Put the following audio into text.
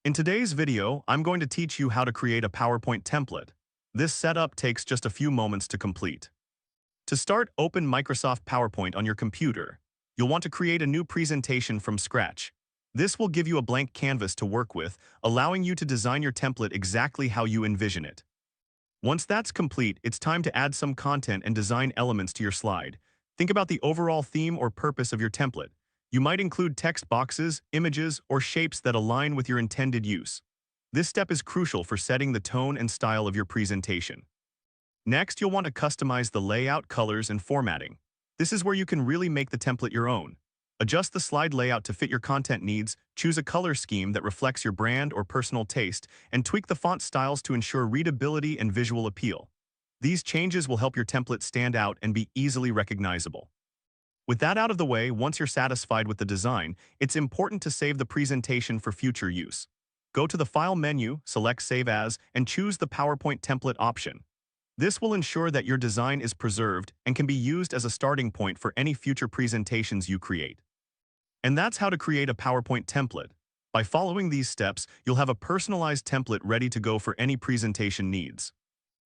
In today's video, I'm going to teach you how to create a PowerPoint template. This setup takes just a few moments to complete. To start, open Microsoft PowerPoint on your computer. You'll want to create a new presentation from scratch. This will give you a blank canvas to work with, allowing you to design your template exactly how you envision it. Once that's complete, it's time to add some content and design elements to your slide. Think about the overall theme or purpose of your template. You might include text boxes, images, or shapes that align with your intended use. This step is crucial for setting the tone and style of your presentation. Next, you'll want to customize the layout, colors, and formatting. This is where you can really make the template your own. Adjust the slide layout to fit your content needs, choose a color scheme that reflects your brand or personal taste, and tweak the font styles to ensure readability and visual appeal. These changes will help your template stand out and be easily recognizable. With that out of the way, once you're satisfied with the design, it's important to save the presentation for future use. Go to the File menu, select Save As, and choose the PowerPoint template option. This will ensure that your design is preserved and can be used as a starting point for any future presentations you create. And that's how to create a PowerPoint template. By following these steps, you'll have a personalized template ready to go for any presentation needs.